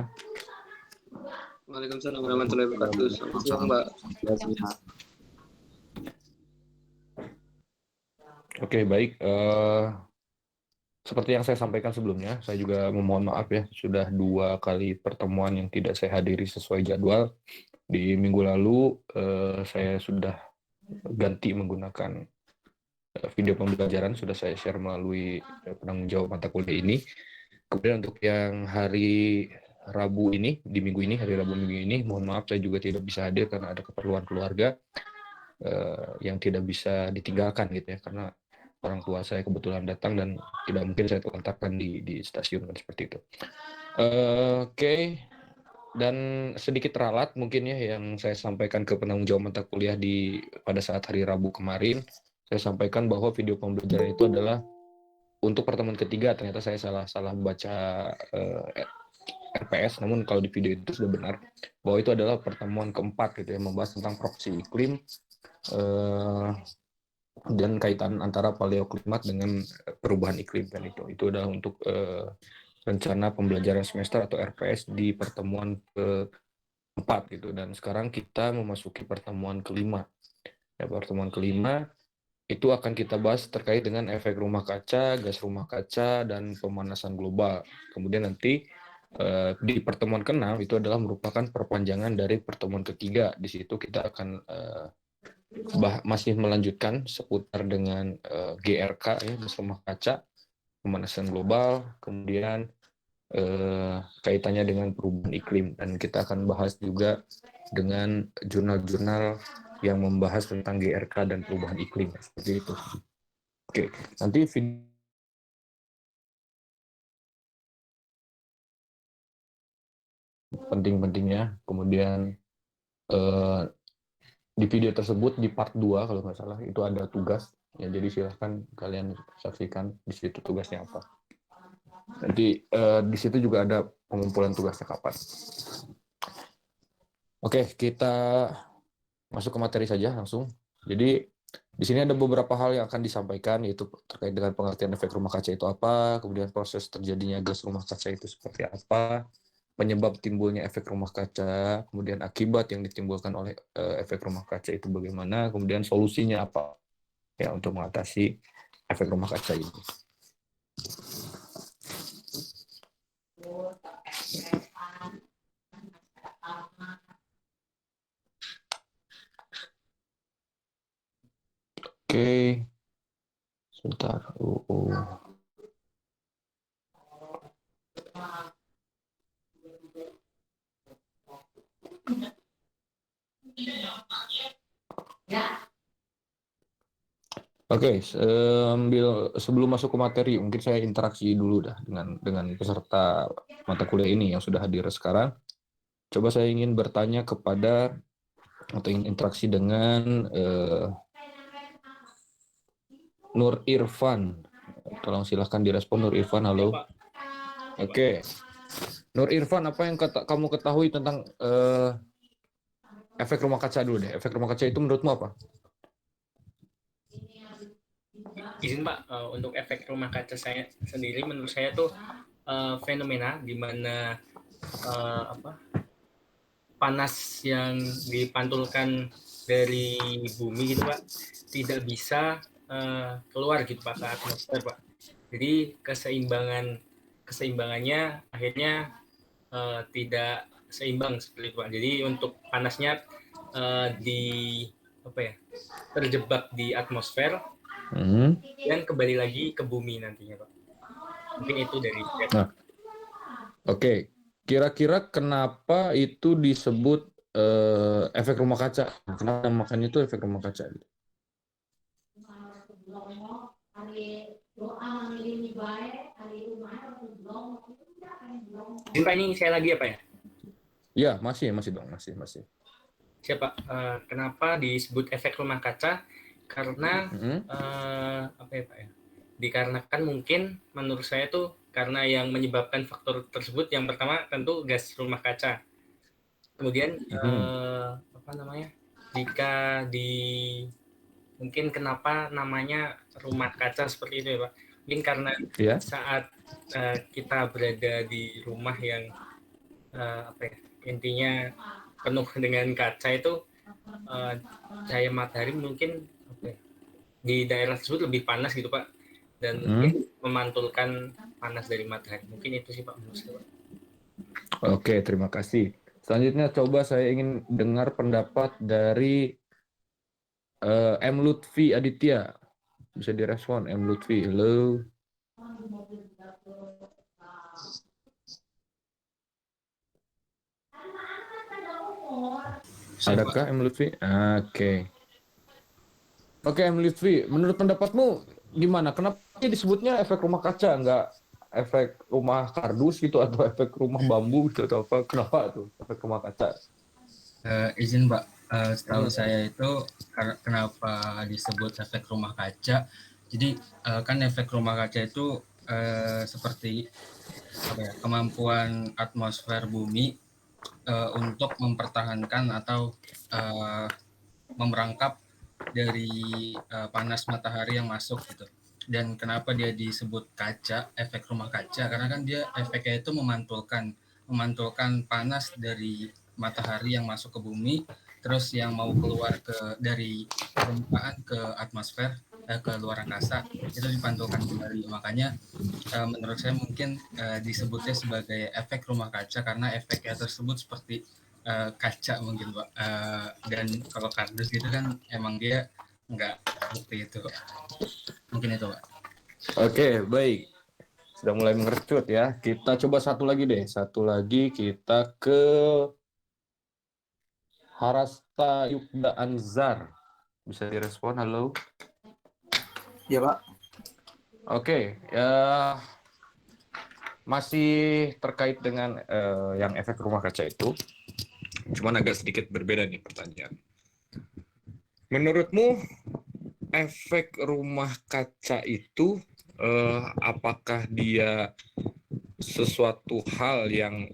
semuanya. Waalaikumsalam warahmatullahi wabarakatuh. Selamat siang, Mbak. Oke, baik. Seperti yang saya sampaikan sebelumnya, saya juga memohon maaf ya, sudah 2 kali pertemuan yang tidak saya hadiri sesuai jadwal. Di minggu lalu, saya sudah ganti menggunakan video pembelajaran, sudah saya share melalui penanggung jawab mata kuliah ini. Kemudian untuk yang hari Rabu ini, di minggu ini, hari Rabu minggu ini, mohon maaf saya juga tidak bisa hadir karena ada keperluan keluarga yang tidak bisa ditinggalkan gitu ya, karena orang tua saya kebetulan datang dan tidak mungkin saya telantarkan di stasiun kan, seperti itu. Oke. Dan sedikit ralat mungkin ya yang saya sampaikan ke penanggung jawab mata kuliah pada saat hari Rabu kemarin. Saya sampaikan bahwa video pembelajaran itu adalah untuk pertemuan ketiga. Ternyata saya salah baca RPS, namun kalau di video itu sudah benar bahwa itu adalah pertemuan keempat gitu ya, membahas tentang proksi iklim dan kaitan antara paleoklimat dengan perubahan iklim, dan itu adalah untuk rencana pembelajaran semester atau RPS di pertemuan keempat gitu. Dan sekarang kita memasuki pertemuan kelima. Ya, pertemuan kelima itu akan kita bahas terkait dengan efek rumah kaca, gas rumah kaca, dan pemanasan global. Kemudian nanti di pertemuan keenam itu adalah merupakan perpanjangan dari pertemuan ketiga. Di situ kita akan masih melanjutkan seputar dengan GRK ya, gas rumah kaca, pemanasan global, kemudian kaitannya dengan perubahan iklim, dan kita akan bahas juga dengan jurnal-jurnal yang membahas tentang GRK dan perubahan iklim seperti itu. Oke, nanti penting-pentingnya, kemudian di video tersebut di part 2 kalau nggak salah itu ada tugas ya, jadi silahkan kalian saksikan di situ tugasnya apa. Nanti di situ juga ada pengumpulan tugasnya kapan. Oke, kita masuk ke materi saja langsung. Jadi di sini ada beberapa hal yang akan disampaikan, yaitu terkait dengan pengertian efek rumah kaca itu apa, kemudian proses terjadinya gas rumah kaca itu seperti apa, penyebab timbulnya efek rumah kaca, kemudian akibat yang ditimbulkan oleh efek rumah kaca itu bagaimana, kemudian solusinya apa ya untuk mengatasi efek rumah kaca ini. Oke, sebentar. Oke, sebelum masuk ke materi, mungkin saya interaksi dulu dah dengan peserta mata kuliah ini yang sudah hadir sekarang. Coba saya ingin bertanya kepada atau ingin interaksi dengan Nur Irfan. Tolong silahkan direspon Nur Irfan. Halo. Oke. Nur Irfan, apa yang kamu ketahui tentang efek rumah kaca dulu deh. Efek rumah kaca itu menurutmu apa? Izin Pak, untuk efek rumah kaca saya sendiri, menurut saya tuh fenomena di mana panas yang dipantulkan dari bumi gitu Pak tidak bisa keluar gitu Pak ke atmosfer Pak. Jadi keseimbangannya akhirnya tidak seimbang seperti itu Pak. Jadi untuk panasnya terjebak di atmosfer dan kembali lagi ke bumi nantinya Pak. Mungkin itu dari saya. Oke. Kira-kira kenapa itu disebut efek rumah kaca? Kenapa makanya itu efek rumah kaca? Pak, ini saya lagi apa ya? Ya, masih dong, masih. Siapa? Kenapa disebut efek rumah kaca? Karena Pak ya? Dikarenakan mungkin menurut saya tuh karena yang menyebabkan faktor tersebut yang pertama tentu gas rumah kaca. Kemudian jika mungkin kenapa namanya rumah kaca seperti itu ya Pak? Mungkin karena saat kita berada di rumah yang apa ya, intinya penuh dengan kaca itu cahaya matahari mungkin apa ya, di daerah tersebut lebih panas gitu Pak, dan mungkin memantulkan panas dari matahari. Mungkin itu sih Pak menurut saya, Pak. Oke, terima kasih. Selanjutnya coba saya ingin dengar pendapat dari M. Lutfi Aditya. Bisa direspon M. Lutfi. Halo. Adakah M. Lutfi? Oke. Oke, M. Lutfi, menurut pendapatmu gimana? Kenapa disebutnya efek rumah kaca, nggak efek rumah kardus gitu atau efek rumah bambu gitu atau apa? Kenapa tuh efek rumah kaca? Izin Mbak, setahu saya itu kenapa disebut efek rumah kaca. Jadi kan efek rumah kaca itu seperti apa ya, kemampuan atmosfer bumi untuk mempertahankan atau memerangkap dari panas matahari yang masuk gitu. Dan kenapa dia disebut kaca, efek rumah kaca? Karena kan dia efeknya itu memantulkan panas dari matahari yang masuk ke bumi, terus yang mau keluar dari permukaan ke atmosfer, ke luar angkasa, itu dipantulkan kembali. Makanya menurut saya mungkin disebutnya sebagai efek rumah kaca karena efeknya tersebut seperti kaca mungkin Pak. Dan kalau kardus gitu kan emang dia nggak seperti itu Pak. Mungkin itu Pak. Oke, baik. Sudah mulai mengerucut ya. Kita coba satu lagi deh. Satu lagi kita ke Harasta Yukda Anzar. Bisa direspon, halo? Ya Pak. Oke, ya masih terkait dengan yang efek rumah kaca itu. Cuman agak sedikit berbeda nih pertanyaan. Menurutmu efek rumah kaca itu apakah dia sesuatu hal yang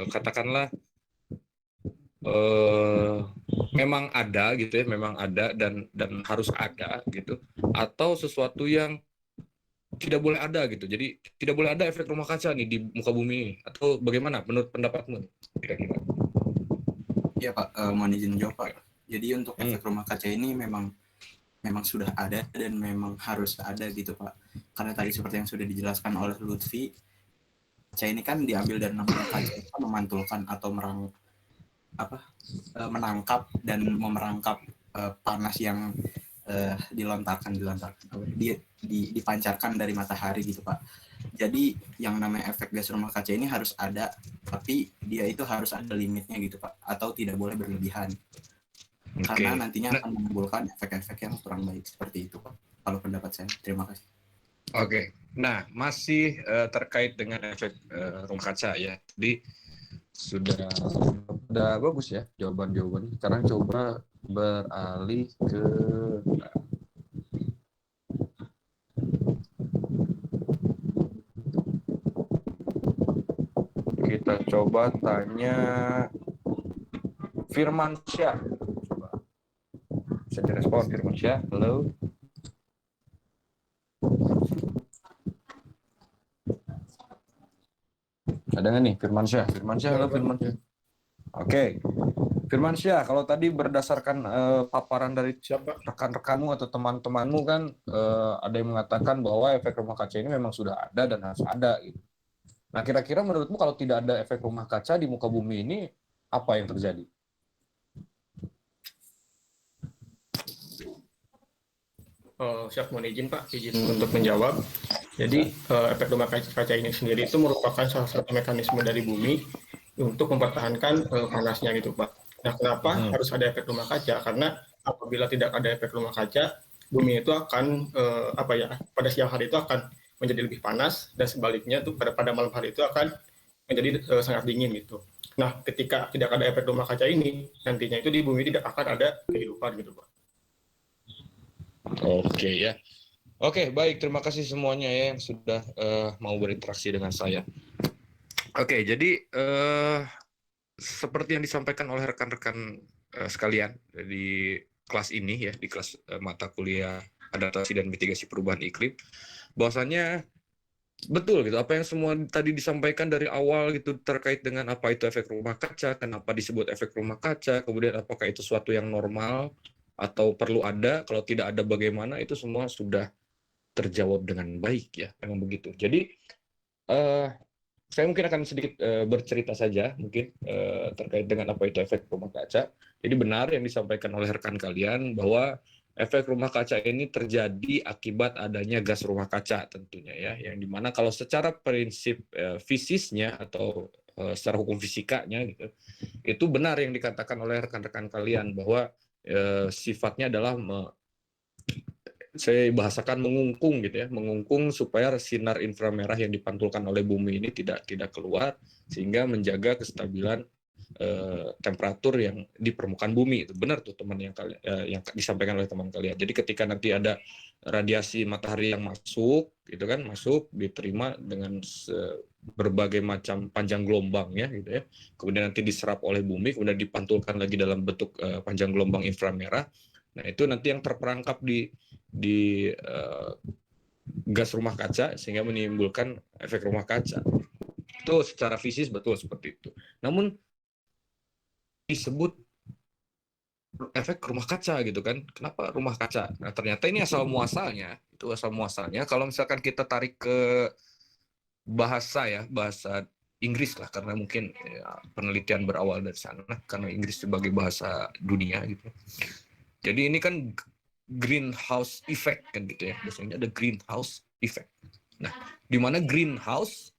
katakanlah memang ada gitu ya, memang ada dan harus ada gitu, atau sesuatu yang tidak boleh ada gitu. Jadi tidak boleh ada efek rumah kaca nih di muka bumi ini, atau bagaimana menurut pendapatmu kira-kira? Ya Pak, mohon izin jawab Pak. Jadi untuk efek rumah kaca ini memang sudah ada dan memang harus ada gitu Pak. Karena tadi seperti yang sudah dijelaskan oleh Lutfi, kaca ini kan diambil dari nama kaca itu memantulkan atau menangkap dan memerangkap panas yang dipancarkan dari matahari gitu Pak. Jadi yang namanya efek gas rumah kaca ini harus ada, tapi dia itu harus ada limitnya gitu Pak, atau tidak boleh berlebihan. Karena nantinya akan menimbulkan efek-efek yang kurang baik seperti itu Pak. Kalau pendapat saya. Terima kasih. Oke. Nah, masih terkait dengan efek rumah kaca ya. Jadi sudah bagus ya jawaban-jawabannya. Sekarang coba beralih ke kita coba tanya Firmansyah. Coba bisa direspon Firmansyah. Halo. Ada nggak nih Firmansyah? Firmansyah, halo Firmansyah. Oke. Firmansyah, kalau tadi berdasarkan paparan dari rekan-rekanmu atau teman-temanmu kan ada yang mengatakan bahwa efek rumah kaca ini memang sudah ada dan harus ada gitu. Nah, kira-kira menurutmu kalau tidak ada efek rumah kaca di muka bumi ini, apa yang terjadi? Siap, mohon izin Pak, izin untuk menjawab. Jadi efek rumah kaca ini sendiri itu merupakan salah satu mekanisme dari bumi untuk mempertahankan panasnya gitu Pak. Nah, kenapa harus ada efek rumah kaca? Karena apabila tidak ada efek rumah kaca, bumi itu akan pada siang hari itu akan menjadi lebih panas dan sebaliknya tuh pada malam hari itu akan menjadi sangat dingin gitu. Nah, ketika tidak ada efek rumah kaca ini, nantinya itu di bumi tidak akan ada kehidupan gitu Pak. Oke ya. Oke, baik. Terima kasih semuanya ya yang sudah mau berinteraksi dengan saya. Oke, jadi seperti yang disampaikan oleh rekan-rekan sekalian di kelas ini ya, di kelas mata kuliah adaptasi dan mitigasi perubahan iklim, bahwasanya Betul gitu. Apa yang semua tadi disampaikan dari awal gitu terkait dengan apa itu efek rumah kaca, kenapa disebut efek rumah kaca, kemudian apakah itu suatu yang normal atau perlu ada, kalau tidak ada bagaimana, itu semua sudah terjawab dengan baik ya, memang begitu. Jadi saya mungkin akan sedikit bercerita saja mungkin terkait dengan apa itu efek rumah kaca. Jadi benar yang disampaikan oleh rekan kalian bahwa efek rumah kaca ini terjadi akibat adanya gas rumah kaca tentunya ya, yang dimana kalau secara prinsip fisisnya atau secara hukum fisikanya gitu, itu benar yang dikatakan oleh rekan-rekan kalian bahwa sifatnya adalah saya bahasakan mengungkung gitu ya, mengungkung supaya sinar inframerah yang dipantulkan oleh bumi ini tidak keluar, sehingga menjaga kestabilan temperatur yang di permukaan bumi. Itu benar tuh teman yang yang disampaikan oleh teman kalian. Jadi ketika nanti ada radiasi matahari yang masuk gitu kan, masuk diterima dengan berbagai macam panjang gelombang ya gitu ya, kemudian nanti diserap oleh bumi, kemudian dipantulkan lagi dalam bentuk panjang gelombang inframerah. Nah itu nanti yang terperangkap di gas rumah kaca sehingga menimbulkan efek rumah kaca. Itu secara fisik betul seperti itu. Namun disebut efek rumah kaca gitu kan. Kenapa rumah kaca? Nah, ternyata ini asal muasalnya. Itu asal muasalnya kalau misalkan kita tarik ke bahasa ya, bahasa Inggris lah, karena mungkin ya, penelitian berawal dari sana karena Inggris sebagai bahasa dunia gitu. Jadi ini kan greenhouse effect kan gitu ya. Biasanya ada greenhouse effect. Nah, di mana greenhouse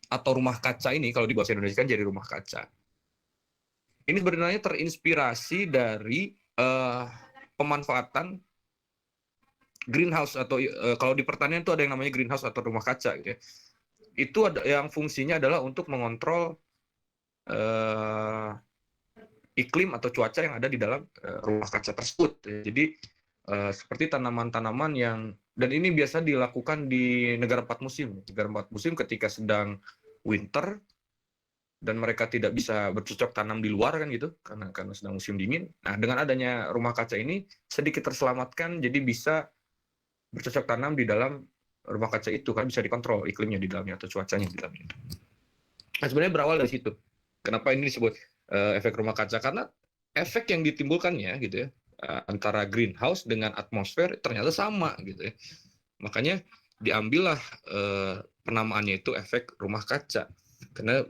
atau rumah kaca ini kalau di bahasa Indonesia kan jadi rumah kaca. Ini sebenarnya terinspirasi dari pemanfaatan greenhouse atau kalau di pertanian itu ada yang namanya greenhouse atau rumah kaca gitu ya. Itu ada yang fungsinya adalah untuk mengontrol iklim atau cuaca yang ada di dalam rumah kaca tersebut. Jadi seperti tanaman-tanaman yang, dan ini biasa dilakukan di negara 4 musim. Negara 4 musim ketika sedang winter dan mereka tidak bisa bercocok tanam di luar kan gitu karena sedang musim dingin. Nah, dengan adanya rumah kaca ini sedikit terselamatkan, jadi bisa bercocok tanam di dalam rumah kaca itu kan, bisa dikontrol iklimnya di dalamnya atau cuacanya di dalamnya. Nah, sebenarnya berawal dari situ. Kenapa ini disebut efek rumah kaca? Karena efek yang ditimbulkannya gitu ya antara greenhouse dengan atmosfer ternyata sama gitu ya. Makanya diambillah penamaannya itu efek rumah kaca. Karena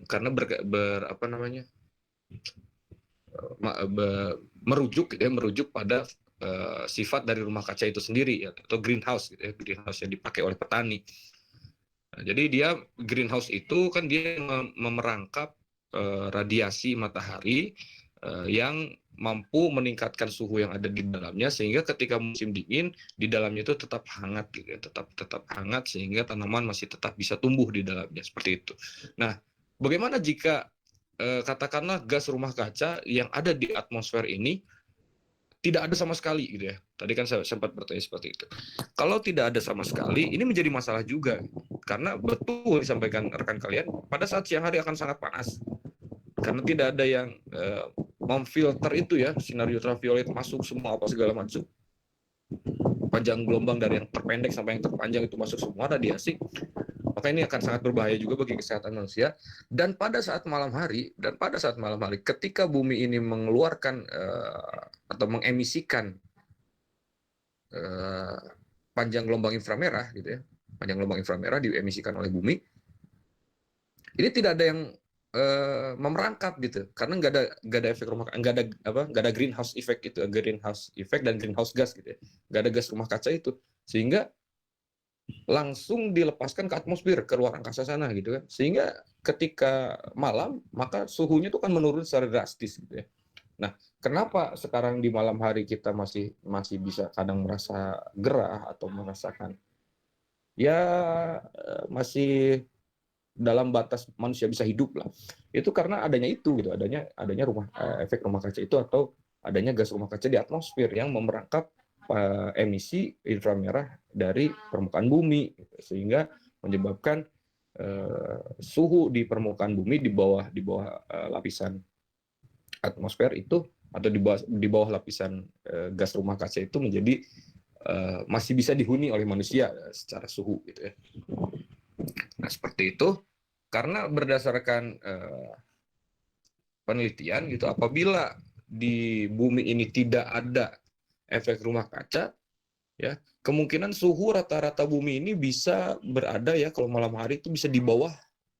merujuk pada sifat dari rumah kaca itu sendiri ya, atau greenhouse gitu ya, greenhouse yang dipakai oleh petani. Nah, jadi dia greenhouse itu kan dia memerangkap radiasi matahari yang mampu meningkatkan suhu yang ada di dalamnya sehingga ketika musim dingin di dalamnya itu tetap hangat gitu ya, tetap hangat sehingga tanaman masih tetap bisa tumbuh di dalamnya seperti itu. Nah, bagaimana jika katakanlah gas rumah kaca yang ada di atmosfer ini tidak ada sama sekali gitu ya. Tadi kan saya sempat bertanya seperti itu. Kalau tidak ada sama sekali, ini menjadi masalah juga. Karena betul disampaikan rekan kalian, pada saat siang hari akan sangat panas. Karena tidak ada yang memfilter itu ya, sinar ultraviolet masuk semua apa segala macam. Panjang gelombang dari yang terpendek sampai yang terpanjang itu masuk semua radiasi. Maka ini akan sangat berbahaya juga bagi kesehatan manusia. Dan pada saat malam hari, ketika bumi ini mengeluarkan atau mengemisikan panjang gelombang inframerah, gitu ya, panjang gelombang inframerah diemisikan oleh bumi, ini tidak ada yang memerangkap gitu, karena nggak ada efek rumah, nggak ada greenhouse effect itu, greenhouse effect dan greenhouse gas gitu ya, nggak ada gas rumah kaca itu, sehingga langsung dilepaskan ke atmosfer, ke luar angkasa sana gitu kan, sehingga ketika malam maka suhunya itu kan menurun secara drastis gitu ya. Nah, kenapa sekarang di malam hari kita masih bisa kadang merasa gerah atau merasakan ya masih dalam batas manusia bisa hidup lah, itu karena adanya itu gitu, adanya efek rumah kaca itu atau adanya gas rumah kaca di atmosfer yang memerangkap emisi inframerah dari permukaan bumi gitu, sehingga menyebabkan suhu di permukaan bumi di bawah lapisan atmosfer itu atau di bawah lapisan gas rumah kaca itu menjadi masih bisa dihuni oleh manusia secara suhu gitu ya. Nah, seperti itu karena berdasarkan penelitian gitu, apabila di bumi ini tidak ada efek rumah kaca, ya kemungkinan suhu rata-rata bumi ini bisa berada ya kalau malam hari itu bisa di bawah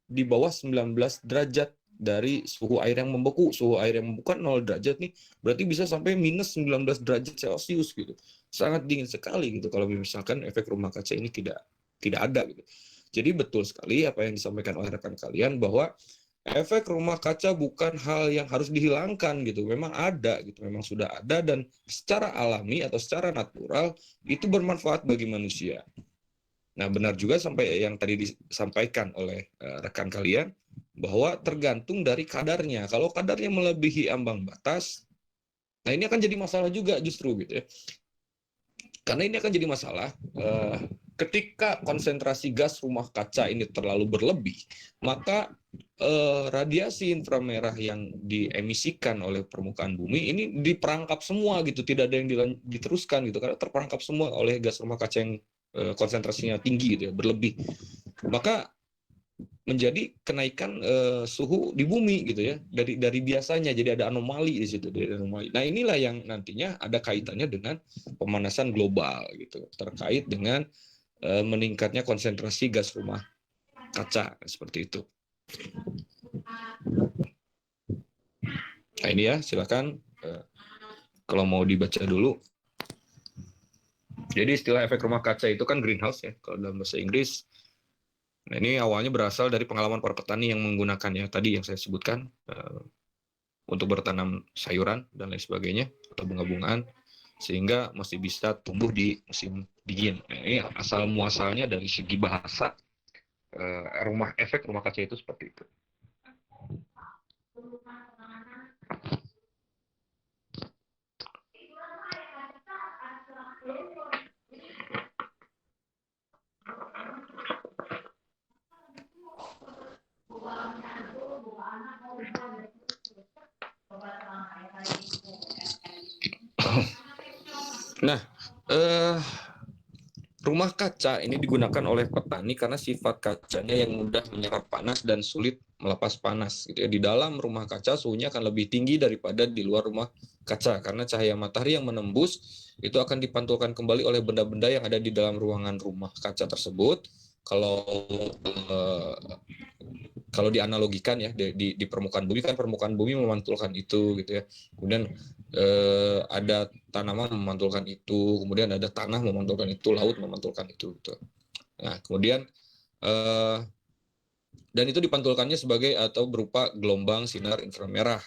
19 derajat dari suhu air yang membeku. Suhu air yang membeku kan 0 derajat nih, berarti bisa sampai minus 19 derajat Celcius gitu. Sangat dingin sekali gitu kalau misalkan efek rumah kaca ini tidak ada gitu. Jadi betul sekali apa yang disampaikan oleh rekan kalian bahwa efek rumah kaca bukan hal yang harus dihilangkan gitu. Memang ada gitu, memang sudah ada dan secara alami atau secara natural itu bermanfaat bagi manusia. Nah, benar juga sampai yang tadi disampaikan oleh rekan kalian bahwa tergantung dari kadarnya. Kalau kadarnya melebihi ambang batas, nah ini akan jadi masalah juga justru gitu ya. Karena ini akan jadi masalah ketika konsentrasi gas rumah kaca ini terlalu berlebih, maka radiasi inframerah yang diemisikan oleh permukaan bumi ini diperangkap semua gitu, tidak ada yang diteruskan gitu karena terperangkap semua oleh gas rumah kaca yang konsentrasinya tinggi gitu ya, berlebih. Maka menjadi kenaikan suhu di bumi gitu ya, dari biasanya jadi ada anomali di situ, Nah, inilah yang nantinya ada kaitannya dengan pemanasan global gitu, terkait dengan meningkatnya konsentrasi gas rumah kaca seperti itu. Nah, ini ya, silakan kalau mau dibaca dulu. Jadi istilah efek rumah kaca itu kan greenhouse ya kalau dalam bahasa Inggris. Nah, ini awalnya berasal dari pengalaman para petani yang menggunakannya tadi yang saya sebutkan untuk bertanam sayuran dan lain sebagainya atau bunga-bungaan sehingga masih bisa tumbuh di musim dingin. Nah, ini asal muasalnya dari segi bahasa efek rumah kaca itu seperti itu. Nah, rumah kaca ini digunakan oleh petani karena sifat kacanya yang mudah menyerap panas dan sulit melepas panas. Gitu ya. Di dalam rumah kaca suhunya akan lebih tinggi daripada di luar rumah kaca karena cahaya matahari yang menembus itu akan dipantulkan kembali oleh benda-benda yang ada di dalam ruangan rumah kaca tersebut. Kalau dianalogikan ya di permukaan bumi kan permukaan bumi memantulkan itu gitu ya. Kemudian ada tanaman memantulkan itu, kemudian ada tanah memantulkan itu, laut memantulkan itu gitu. Nah, kemudian dan itu dipantulkannya sebagai atau berupa gelombang sinar inframerah.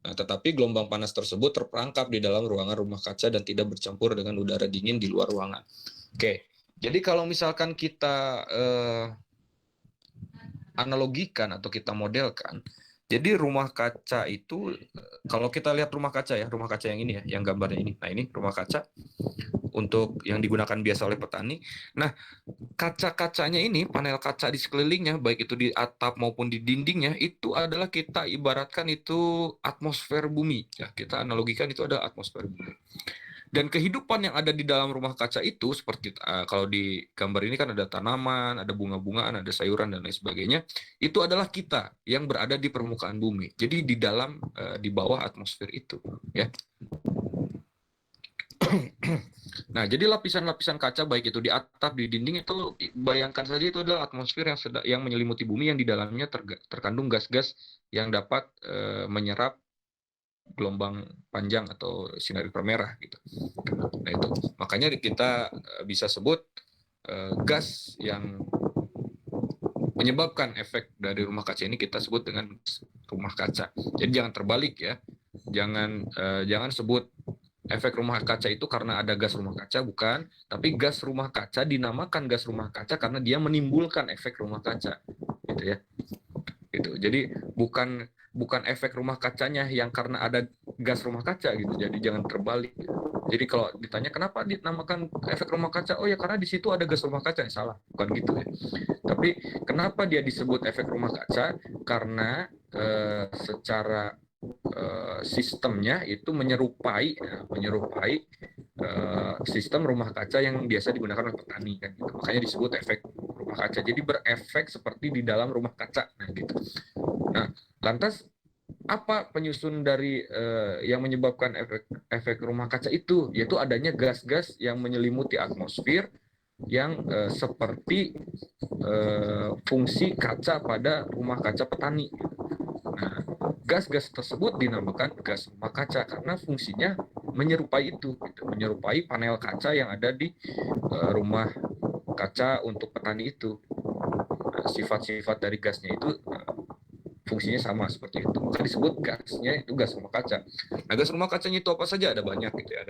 Nah, tetapi gelombang panas tersebut terperangkap di dalam ruangan rumah kaca dan tidak bercampur dengan udara dingin di luar ruangan. Oke, jadi kalau misalkan kita analogikan atau kita modelkan, jadi rumah kaca itu kalau kita lihat rumah kaca ya, rumah kaca yang ini ya, yang gambarnya ini. Nah, ini rumah kaca untuk yang digunakan biasa oleh petani. Nah, kaca-kacanya ini, panel kaca di sekelilingnya, baik itu di atap maupun di dindingnya, itu adalah kita ibaratkan itu atmosfer bumi. Ya, kita analogikan itu ada atmosfer bumi. Dan kehidupan yang ada di dalam rumah kaca itu, seperti kalau di gambar ini kan ada tanaman, ada bunga-bungaan, ada sayuran, dan lain sebagainya, itu adalah kita yang berada di permukaan bumi. Jadi di dalam, di bawah atmosfer itu. Ya. Nah, jadi lapisan-lapisan kaca baik itu di atap, di dinding itu bayangkan saja itu adalah atmosfer yang menyelimuti bumi yang di dalamnya terkandung gas-gas yang dapat menyerap gelombang panjang atau sinar inframerah gitu. Nah, itu makanya kita bisa sebut gas yang menyebabkan efek dari rumah kaca ini kita sebut dengan rumah kaca. Jadi jangan terbalik ya. Jangan sebut efek rumah kaca itu karena ada gas rumah kaca, bukan, tapi gas rumah kaca dinamakan gas rumah kaca karena dia menimbulkan efek rumah kaca, gitu ya. Gitu. Jadi bukan efek rumah kacanya yang karena ada gas rumah kaca gitu. Jadi jangan terbalik. Jadi kalau ditanya kenapa dinamakan efek rumah kaca, oh ya karena di situ ada gas rumah kaca, salah, bukan gitu ya. Tapi kenapa dia disebut efek rumah kaca? Karena secara sistemnya itu menyerupai sistem rumah kaca yang biasa digunakan oleh petani kan gitu. Makanya disebut efek rumah rumah kaca. Jadi berefek seperti di dalam rumah kaca. Nah, gitu. Nah, lantas apa penyusun dari yang menyebabkan efek rumah kaca itu? Yaitu adanya gas-gas yang menyelimuti atmosfer yang seperti fungsi kaca pada rumah kaca petani. Nah, gas-gas tersebut dinamakan gas rumah kaca karena fungsinya menyerupai itu, gitu. Menyerupai panel kaca yang ada di rumah kaca untuk petani itu. Nah, sifat-sifat dari gasnya itu fungsinya sama seperti itu. Maka disebut gasnya itu gas rumah kaca. Nah, gas rumah kacanya itu apa saja? Ada banyak gitu ya,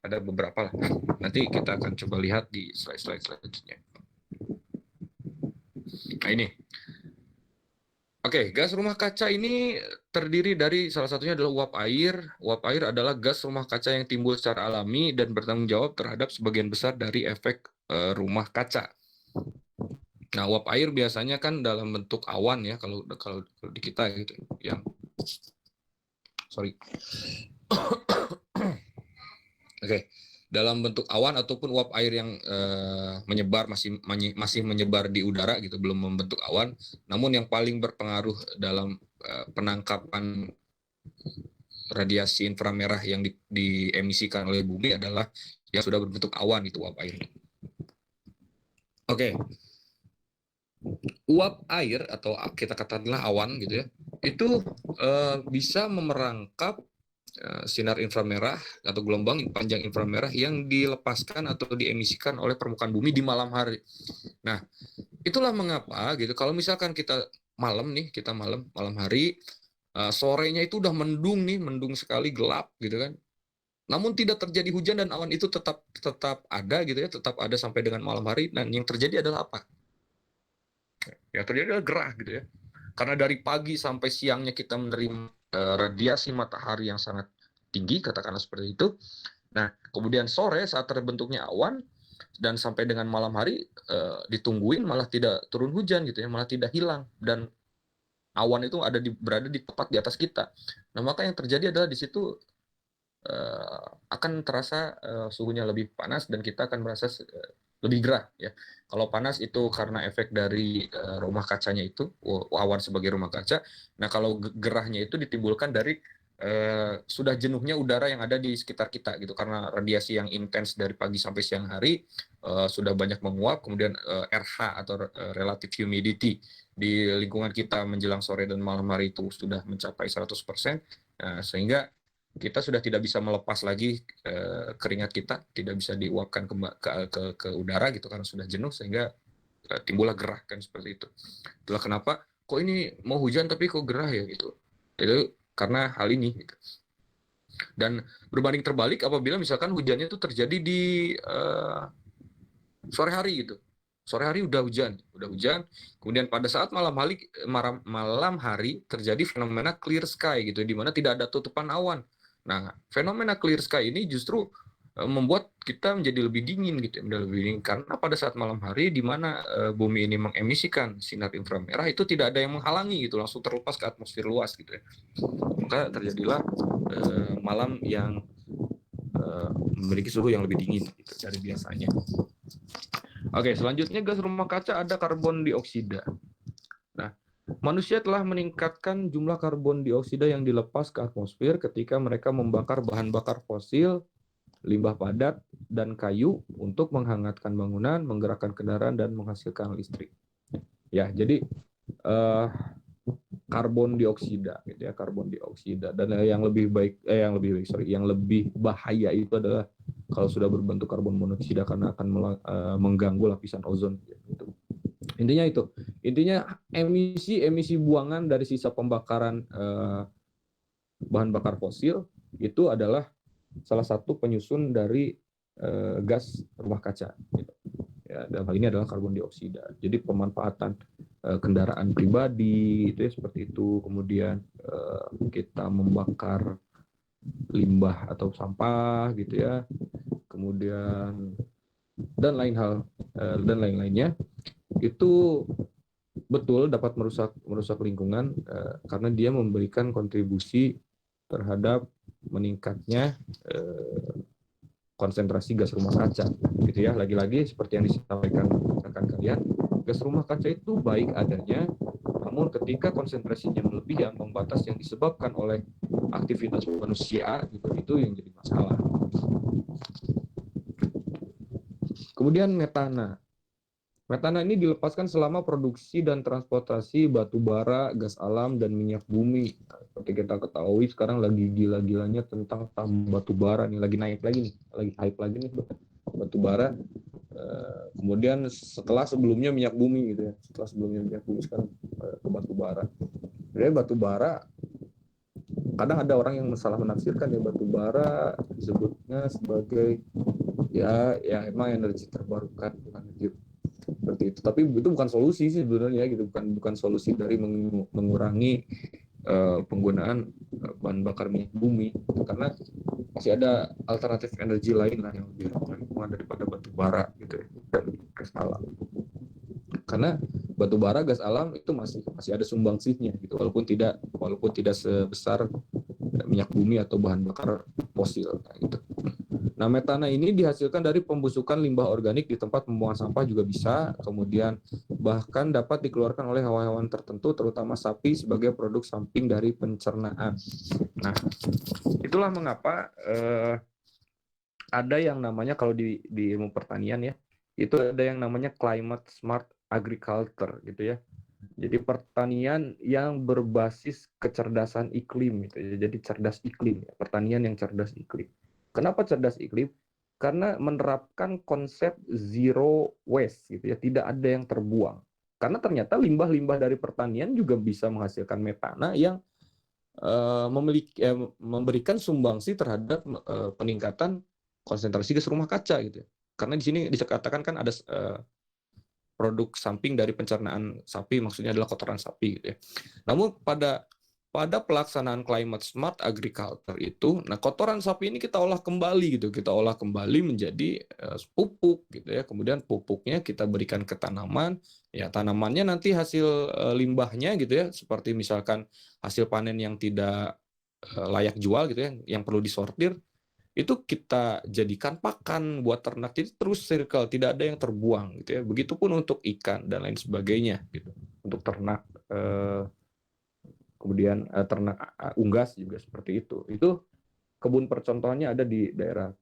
ada beberapa lah. Nanti kita akan coba lihat di slide-slide selanjutnya. Nah, ini. Oke, gas rumah kaca ini terdiri dari salah satunya adalah uap air. Uap air adalah gas rumah kaca yang timbul secara alami dan bertanggung jawab terhadap sebagian besar dari efek rumah kaca. Nah, uap air biasanya kan dalam bentuk awan ya, kalau di kita gitu, yang Oke, dalam bentuk awan ataupun uap air yang menyebar masih menyebar di udara gitu, belum membentuk awan. Namun yang paling berpengaruh dalam penangkapan radiasi inframerah yang diemisikan oleh bumi adalah yang sudah berbentuk awan, itu uap air. Oke. Uap air atau kita katakanlah awan gitu ya, itu bisa memerangkap sinar inframerah atau gelombang panjang inframerah yang dilepaskan atau diemisikan oleh permukaan bumi di malam hari. Nah, itulah mengapa gitu kalau misalkan kita malam hari, sorenya itu udah mendung sekali, gelap gitu kan. Namun tidak terjadi hujan dan awan itu tetap ada gitu ya, tetap ada sampai dengan malam hari. Dan yang terjadi adalah apa? Yang terjadi adalah gerah gitu ya. Karena dari pagi sampai siangnya kita menerima radiasi matahari yang sangat tinggi, katakanlah seperti itu. Nah, kemudian sore saat terbentuknya awan dan sampai dengan malam hari ditungguin malah tidak turun hujan gitu ya, malah tidak hilang, dan awan itu berada di tepat di atas kita. Nah, maka yang terjadi adalah di situ akan terasa suhunya lebih panas dan kita akan merasa lebih gerah ya. Kalau panas itu karena efek dari rumah kacanya itu, awan sebagai rumah kaca. Nah, kalau gerahnya itu ditimbulkan dari sudah jenuhnya udara yang ada di sekitar kita gitu, karena radiasi yang intens dari pagi sampai siang hari sudah banyak menguap, kemudian RH atau relative humidity di lingkungan kita menjelang sore dan malam hari itu sudah mencapai 100%, sehingga kita sudah tidak bisa melepas lagi keringat kita, tidak bisa diuapkan ke udara gitu karena sudah jenuh, sehingga timbullah gerah kan seperti itu. Itulah kenapa kok ini mau hujan tapi kok gerah ya gitu. Itu karena hal ini gitu. Dan berbanding terbalik apabila misalkan hujannya itu terjadi di sore hari gitu. Sore hari udah hujan, kemudian pada saat malam hari terjadi fenomena clear sky gitu, di mana tidak ada tutupan awan. Nah, fenomena clear sky ini justru membuat kita menjadi lebih dingin gitu, karena pada saat malam hari di mana bumi ini mengemisikan sinar inframerah itu tidak ada yang menghalangi gitu, langsung terlepas ke atmosfer luas gitu ya. Maka terjadilah malam yang memiliki suhu yang lebih dingin gitu dari biasanya. Oke, selanjutnya gas rumah kaca ada karbon dioksida. Nah, manusia telah meningkatkan jumlah karbon dioksida yang dilepas ke atmosfer ketika mereka membakar bahan bakar fosil, limbah padat, dan kayu untuk menghangatkan bangunan, menggerakkan kendaraan, dan menghasilkan listrik. Ya, jadi karbon dioksida, gitu ya, karbon dioksida. Dan yang lebih bahaya itu adalah kalau sudah berbentuk karbon monoksida karena akan mengganggu lapisan ozon. Gitu. Intinya emisi buangan dari sisa pembakaran bahan bakar fosil itu adalah salah satu penyusun dari gas rumah kaca. Gitu. Ya, dalam hal ini adalah karbon dioksida. Jadi pemanfaatan kendaraan pribadi itu ya seperti itu. Kemudian kita membakar limbah atau sampah gitu ya. Kemudian dan lain-lainnya itu betul dapat merusak lingkungan karena dia memberikan kontribusi terhadap meningkatnya konsentrasi gas rumah kaca gitu ya. Lagi-lagi seperti yang disampaikan rekan kalian, gas rumah kaca itu baik adanya, namun ketika konsentrasinya melebihi ambang batas yang disebabkan oleh aktivitas manusia, gitu, itu yang jadi masalah. Kemudian metana. Metana ini dilepaskan selama produksi dan transportasi batu bara, gas alam, dan minyak bumi. Nah, seperti kita ketahui sekarang lagi gila-gilanya tentang batu bara nih, lagi naik lagi nih, lagi hype lagi nih batu bara. Kemudian setelah sebelumnya minyak bumi gitu ya, setelah sebelumnya minyak bumi sekarang ke batu bara. Jadi batu bara kadang ada orang yang salah menafsirkan ya, batu bara disebutnya sebagai ya emang energi terbarukan, bukan energi seperti itu. Tapi itu bukan solusi sih sebenarnya gitu, bukan solusi dari mengurangi penggunaan bahan bakar minyak bumi, karena masih ada alternatif energi lain lah yang lebih ramah lingkungan daripada batu bara gitu ya, dan gas alam. Karena batu bara, gas alam itu masih ada sumbangsihnya gitu, walaupun tidak sebesar minyak bumi atau bahan bakar fosil gitu. Nah, metana ini dihasilkan dari pembusukan limbah organik di tempat pembuangan sampah juga bisa, kemudian bahkan dapat dikeluarkan oleh hewan-hewan tertentu, terutama sapi, sebagai produk samping dari pencernaan. Nah, itulah mengapa ada yang namanya, kalau di ilmu pertanian ya, itu ada yang namanya climate smart agriculture gitu ya. Jadi pertanian yang berbasis kecerdasan iklim gitu ya. Jadi cerdas iklim, ya. Pertanian yang cerdas iklim. Kenapa cerdas iklim? Karena menerapkan konsep zero waste gitu ya, tidak ada yang terbuang. Karena ternyata limbah-limbah dari pertanian juga bisa menghasilkan metana yang memberikan sumbangsi terhadap peningkatan konsentrasi gas rumah kaca gitu ya. Karena di sini dikatakan kan ada produk samping dari pencernaan sapi, maksudnya adalah kotoran sapi gitu ya. Namun pada pelaksanaan climate smart agriculture itu, nah kotoran sapi ini kita olah kembali gitu, kita olah kembali menjadi pupuk gitu ya. Kemudian pupuknya kita berikan ke tanaman, ya tanamannya nanti hasil limbahnya gitu ya, seperti misalkan hasil panen yang tidak layak jual gitu ya, yang perlu disortir, itu kita jadikan pakan buat ternak. Jadi terus circle, tidak ada yang terbuang gitu ya. Begitupun untuk ikan dan lain sebagainya gitu. Untuk ternak kemudian ternak unggas juga seperti itu. Itu kebun percontohannya ada di daerah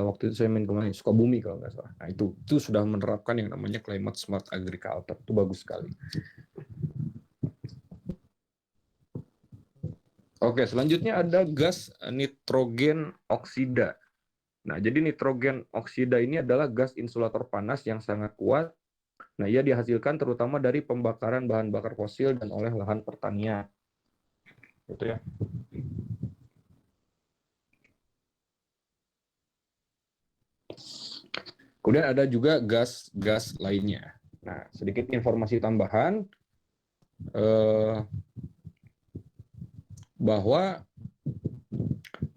waktu itu saya main kemana, Sukabumi kalau nggak salah. Nah itu sudah menerapkan yang namanya climate smart agriculture. Itu bagus sekali. Oke, selanjutnya ada gas nitrogen oksida. Nah, jadi nitrogen oksida ini adalah gas insulator panas yang sangat kuat. Nah, ia dihasilkan terutama dari pembakaran bahan bakar fosil dan oleh lahan pertanian. Gitu ya. Kemudian ada juga gas lainnya. Nah, sedikit informasi tambahan bahwa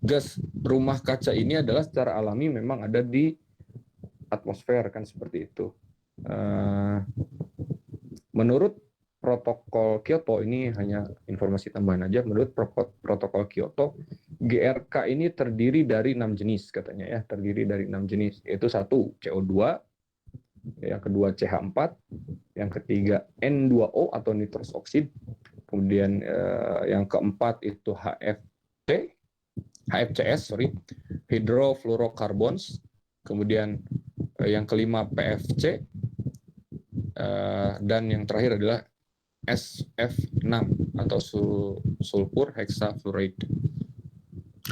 gas rumah kaca ini adalah secara alami memang ada di atmosfer kan, seperti itu. Menurut protokol Kyoto, ini hanya informasi tambahan aja, menurut protokol Kyoto, GRK ini terdiri dari 6 jenis katanya ya, terdiri dari 6 jenis, yaitu 1 CO2, yang kedua CH4, yang ketiga N2O atau nitrous oxide, kemudian yang keempat itu HFCS, hydrofluorocarbons, kemudian yang kelima PFC, dan yang terakhir adalah SF6 atau sulfur hexafluoride.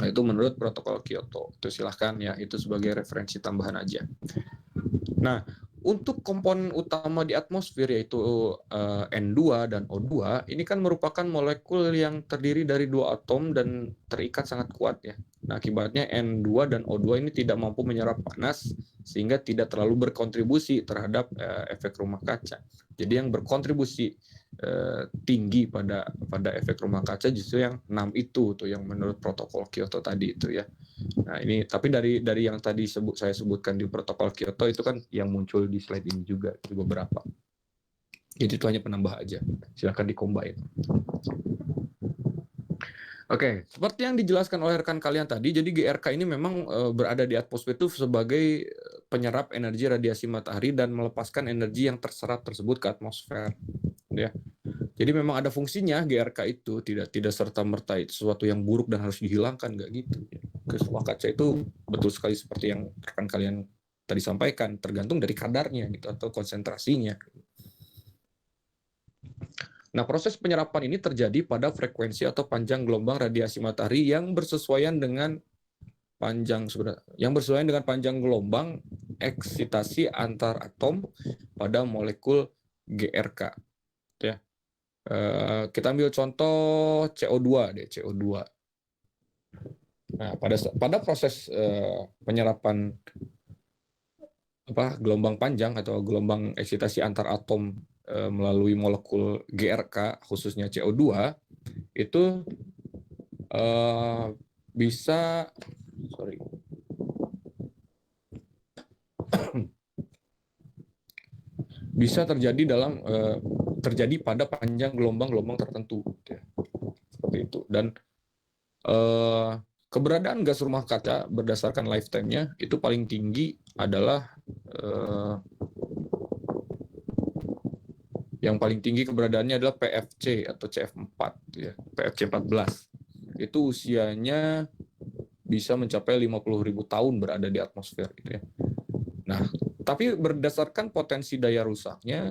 Nah, itu menurut protokol Kyoto. Itu silahkan ya, itu sebagai referensi tambahan aja. Nah, untuk komponen utama di atmosfer yaitu N2 dan O2, ini kan merupakan molekul yang terdiri dari 2 atom dan terikat sangat kuat ya. Nah, akibatnya N2 dan O2 ini tidak mampu menyerap panas sehingga tidak terlalu berkontribusi terhadap efek rumah kaca. Jadi yang berkontribusi tinggi pada efek rumah kaca justru yang 6 itu tuh, yang menurut protokol Kyoto tadi itu ya. Nah, ini tapi dari yang tadi saya sebutkan di protokol Kyoto itu kan yang muncul di slide ini juga itu beberapa. Jadi itu hanya penambah aja. Silakan di-combine. Oke, seperti yang dijelaskan oleh rekan kalian tadi, jadi GRK ini memang berada di atmosfer itu sebagai penyerap energi radiasi matahari dan melepaskan energi yang terserap tersebut ke atmosfer. Ya. Jadi memang ada fungsinya GRK itu, tidak serta-merta sesuatu yang buruk dan harus dihilangkan, nggak gitu. Gas rumah kaca itu betul sekali seperti yang rekan kalian tadi sampaikan, tergantung dari kadarnya gitu atau konsentrasinya. Nah, proses penyerapan ini terjadi pada frekuensi atau panjang gelombang radiasi matahari yang bersesuaian dengan panjang gelombang eksitasi antar atom pada molekul GRK. Ya. Kita ambil contoh CO2 deh, CO2. Nah, pada proses penyerapan gelombang panjang atau gelombang eksitasi antar atom melalui molekul GRK, khususnya CO2, itu bisa bisa terjadi pada panjang gelombang tertentu, ya. Seperti itu. Dan keberadaan gas rumah kaca berdasarkan lifetime-nya itu paling tinggi adalah yang paling tinggi keberadaannya adalah PFC atau CF4, ya. PFC 14 itu usianya bisa mencapai 50.000 tahun berada di atmosfer, gitu ya. Nah, tapi berdasarkan potensi daya rusaknya,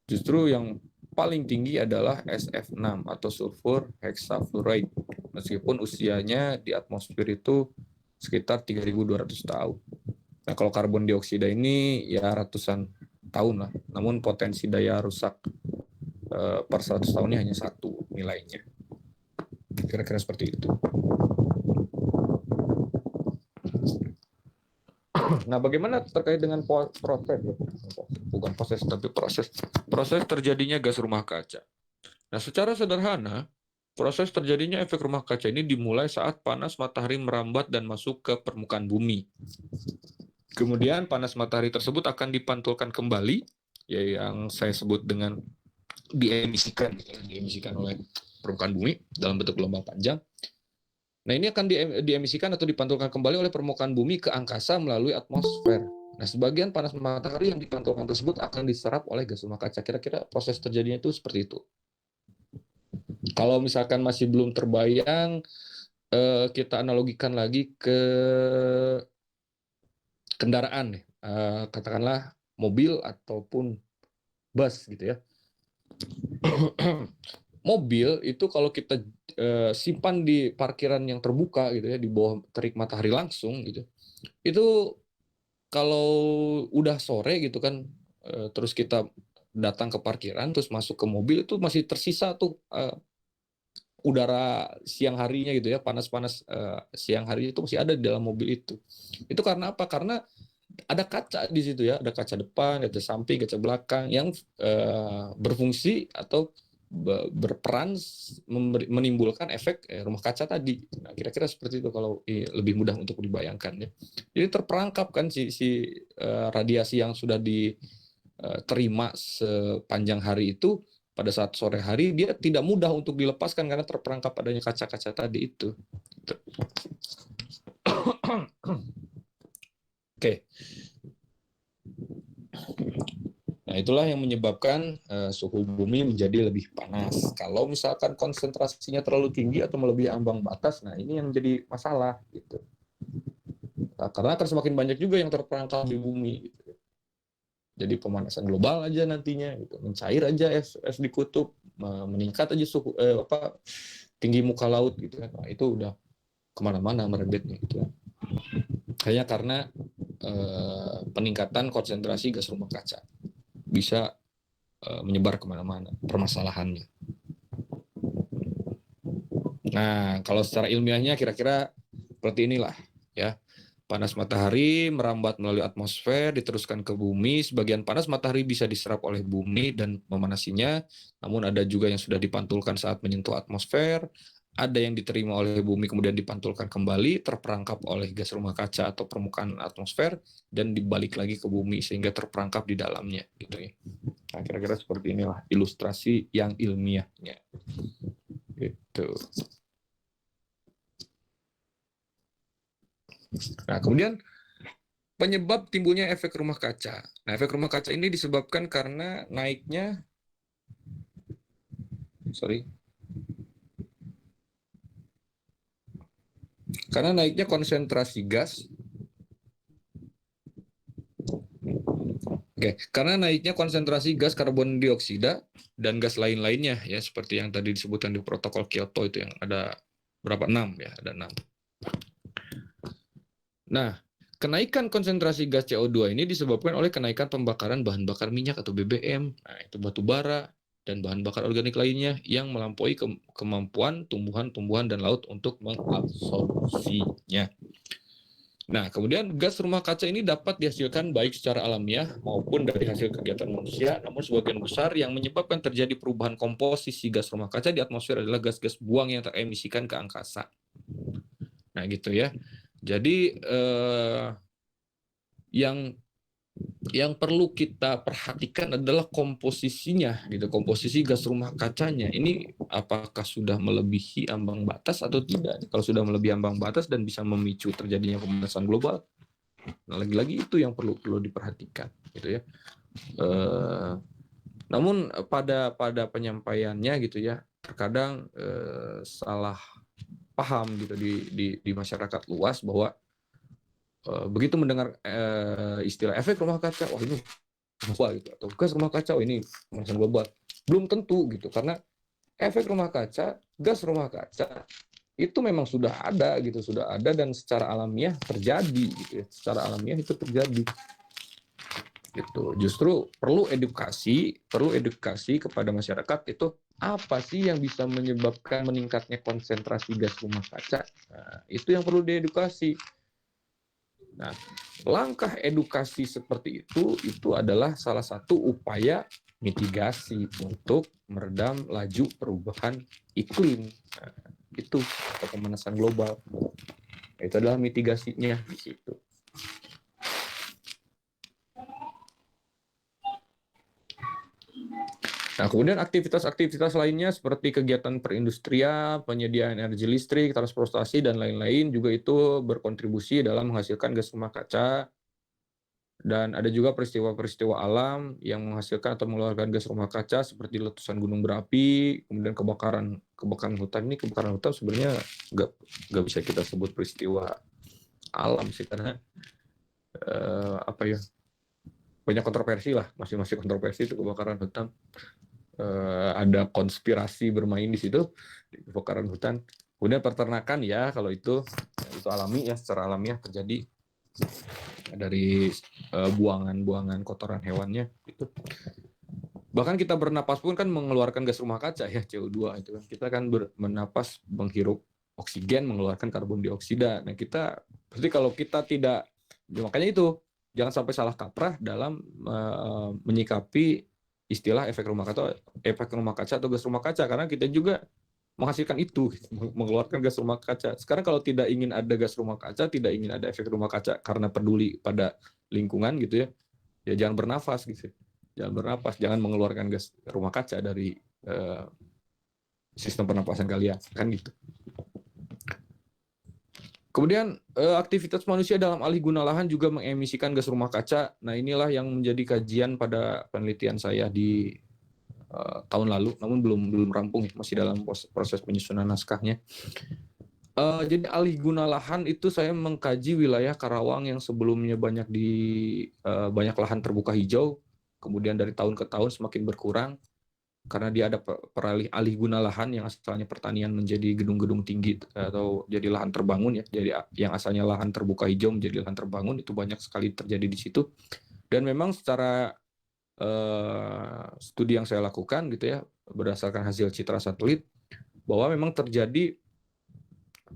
justru yang paling tinggi adalah SF6 atau sulfur hexafluoride, meskipun usianya di atmosfer itu sekitar 3.200 tahun. Nah, kalau karbon dioksida ini ya ratusan tahun lah, namun potensi daya rusak per 100 tahunnya hanya 1 nilainya. Kira-kira seperti itu. Nah, bagaimana terkait dengan proses, bukan proses tapi proses terjadinya gas rumah kaca. Nah, secara sederhana, proses terjadinya efek rumah kaca ini dimulai saat panas matahari merambat dan masuk ke permukaan bumi. Kemudian panas matahari tersebut akan dipantulkan kembali, ya, yang saya sebut dengan diemisikan oleh permukaan bumi dalam bentuk gelombang panjang. Nah, ini akan diemisikan atau dipantulkan kembali oleh permukaan bumi ke angkasa melalui atmosfer. Nah, sebagian panas matahari yang dipantulkan tersebut akan diserap oleh gas rumah kaca. Kira-kira proses terjadinya itu seperti itu. Kalau misalkan masih belum terbayang, kita analogikan lagi ke kendaraan, katakanlah mobil ataupun bus, gitu ya. Mobil itu kalau kita simpan di parkiran yang terbuka, gitu ya, di bawah terik matahari langsung, gitu, itu kalau udah sore gitu kan, terus kita datang ke parkiran terus masuk ke mobil, itu masih tersisa tuh udara siang harinya, gitu ya, panas-panas siang hari itu masih ada di dalam mobil itu. Itu karena apa? Karena ada kaca di situ, ya, ada kaca depan, kaca samping, kaca belakang yang berfungsi atau berperan menimbulkan efek rumah kaca tadi. Nah, kira-kira seperti itu kalau lebih mudah untuk dibayangkan, ya. Jadi terperangkap kan si radiasi yang sudah diterima sepanjang hari itu, pada saat sore hari dia tidak mudah untuk dilepaskan karena terperangkap adanya kaca-kaca tadi itu. Oke. Nah, itulah yang menyebabkan suhu bumi menjadi lebih panas. Kalau misalkan konsentrasinya terlalu tinggi atau melebihi ambang batas, nah ini yang menjadi masalah, gitu. Nah, karena akan semakin banyak juga yang terperangkap di bumi, gitu. Jadi pemanasan global aja nantinya, gitu. Mencair aja es di kutub, meningkat aja suhu tinggi muka laut, gitu kan. Nah, itu udah kemana-mana merembetnya, gitu. Hanya karena peningkatan konsentrasi gas rumah kaca bisa menyebar kemana-mana permasalahannya. Nah, kalau secara ilmiahnya kira-kira seperti inilah, ya. Panas matahari merambat melalui atmosfer, diteruskan ke bumi. Sebagian panas matahari bisa diserap oleh bumi dan memanasinya, namun ada juga yang sudah dipantulkan saat menyentuh atmosfer. Ada yang diterima oleh bumi kemudian dipantulkan kembali, terperangkap oleh gas rumah kaca atau permukaan atmosfer, dan dibalik lagi ke bumi sehingga terperangkap di dalamnya, gitu ya. Nah, kira-kira seperti inilah ilustrasi yang ilmiahnya. Gitu. Nah, kemudian penyebab timbulnya efek rumah kaca. Nah, efek rumah kaca ini disebabkan karena naiknya konsentrasi gas. Karena naiknya konsentrasi gas karbon dioksida dan gas lain-lainnya ya, seperti yang tadi disebutkan di protokol Kyoto itu yang ada berapa? 6 ya, ada 6. Nah, kenaikan konsentrasi gas CO2 ini disebabkan oleh kenaikan pembakaran bahan bakar minyak atau BBM, nah, itu batu bara, dan bahan bakar organik lainnya yang melampaui kemampuan tumbuhan-tumbuhan dan laut untuk mengabsorpsinya. Nah, kemudian gas rumah kaca ini dapat dihasilkan baik secara alamiah maupun dari hasil kegiatan manusia, namun sebagian besar yang menyebabkan terjadi perubahan komposisi gas rumah kaca di atmosfer adalah gas-gas buang yang teremisikan ke angkasa. Nah, gitu ya. Jadi yang perlu kita perhatikan adalah komposisinya, gitu. Komposisi gas rumah kacanya ini apakah sudah melebihi ambang batas atau tidak? Kalau sudah melebihi ambang batas dan bisa memicu terjadinya pemanasan global, nah lagi-lagi itu yang perlu diperhatikan, gitu ya. Namun pada penyampaiannya, gitu ya, terkadang salah paham gitu di masyarakat luas bahwa begitu mendengar istilah efek rumah kaca, wah ini global gitu, atau gas rumah kaca, wah ini pemanasan global. Belum tentu gitu, karena efek rumah kaca, gas rumah kaca itu memang sudah ada gitu, dan secara alamiah terjadi gitu ya. Secara alamiah itu terjadi. Gitu. Justru perlu edukasi kepada masyarakat itu apa sih yang bisa menyebabkan meningkatnya konsentrasi gas rumah kaca. Nah, itu yang perlu diedukasi. Nah, langkah edukasi seperti itu adalah salah satu upaya mitigasi untuk meredam laju perubahan iklim. Nah, itu atau pemanasan global. Itu adalah mitigasinya di situ. Nah, kemudian aktivitas-aktivitas lainnya seperti kegiatan perindustrian, penyediaan energi listrik, transportasi, dan lain-lain juga itu berkontribusi dalam menghasilkan gas rumah kaca. Dan ada juga peristiwa-peristiwa alam yang menghasilkan atau mengeluarkan gas rumah kaca seperti letusan gunung berapi, kemudian kebakaran hutan. Ini kebakaran hutan sebenarnya nggak bisa kita sebut peristiwa alam sih, karena banyak kontroversi lah, masih kontroversi itu kebakaran hutan. Ada konspirasi bermain di situ, di kebakaran hutan. Kemudian peternakan ya, kalau itu alami ya, secara alamiah terjadi dari buangan kotoran hewannya itu. Bahkan kita bernapas pun kan mengeluarkan gas rumah kaca ya, CO2 itu kan. Kita kan bernapas, menghirup oksigen, mengeluarkan karbon dioksida. Nah, kita pasti kalau kita tidak, ya makanya itu jangan sampai salah kaprah dalam menyikapi istilah efek rumah kaca atau gas rumah kaca, karena kita juga menghasilkan itu, mengeluarkan gas rumah kaca. Sekarang kalau tidak ingin ada gas rumah kaca, tidak ingin ada efek rumah kaca karena peduli pada lingkungan gitu ya, ya jangan bernafas gitu. Jangan mengeluarkan gas rumah kaca dari sistem pernapasan kalian, kan gitu. Kemudian aktivitas manusia dalam alih guna lahan juga mengemisikan gas rumah kaca. Nah, inilah yang menjadi kajian pada penelitian saya di tahun lalu, namun belum rampung, masih dalam proses penyusunan naskahnya. Jadi alih guna lahan itu saya mengkaji wilayah Karawang yang sebelumnya banyak lahan terbuka hijau, kemudian dari tahun ke tahun semakin berkurang karena dia ada alih guna lahan yang asalnya pertanian menjadi gedung-gedung tinggi atau jadi lahan terbangun ya. Jadi yang asalnya lahan terbuka hijau menjadi lahan terbangun, itu banyak sekali terjadi di situ. Dan memang secara studi yang saya lakukan gitu ya, berdasarkan hasil citra satelit, bahwa memang terjadi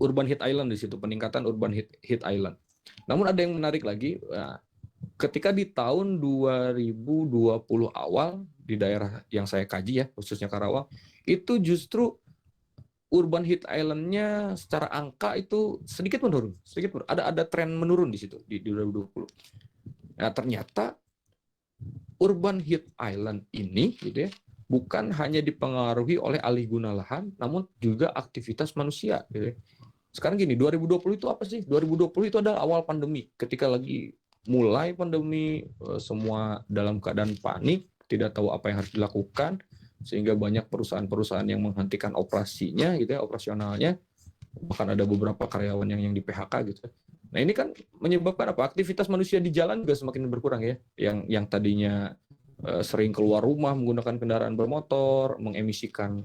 urban heat island di situ, peningkatan urban heat island. Namun ada yang menarik lagi, ketika di tahun 2020 awal di daerah yang saya kaji ya, khususnya Karawang, itu justru urban heat island-nya secara angka itu sedikit menurun. Ada tren menurun di situ di 2020. Nah, ternyata urban heat island ini gitu ya, bukan hanya dipengaruhi oleh alih guna lahan, namun juga aktivitas manusia gitu ya. Sekarang gini, 2020 itu apa sih? 2020 itu adalah awal pandemi, ketika lagi mulai pandemi semua dalam keadaan panik, tidak tahu apa yang harus dilakukan, sehingga banyak perusahaan-perusahaan yang menghentikan operasinya gitu ya, operasionalnya, bahkan ada beberapa karyawan yang di PHK gitu. Nah, ini kan menyebabkan apa? Aktivitas manusia di jalan juga semakin berkurang ya. Yang tadinya sering keluar rumah menggunakan kendaraan bermotor, mengemisikan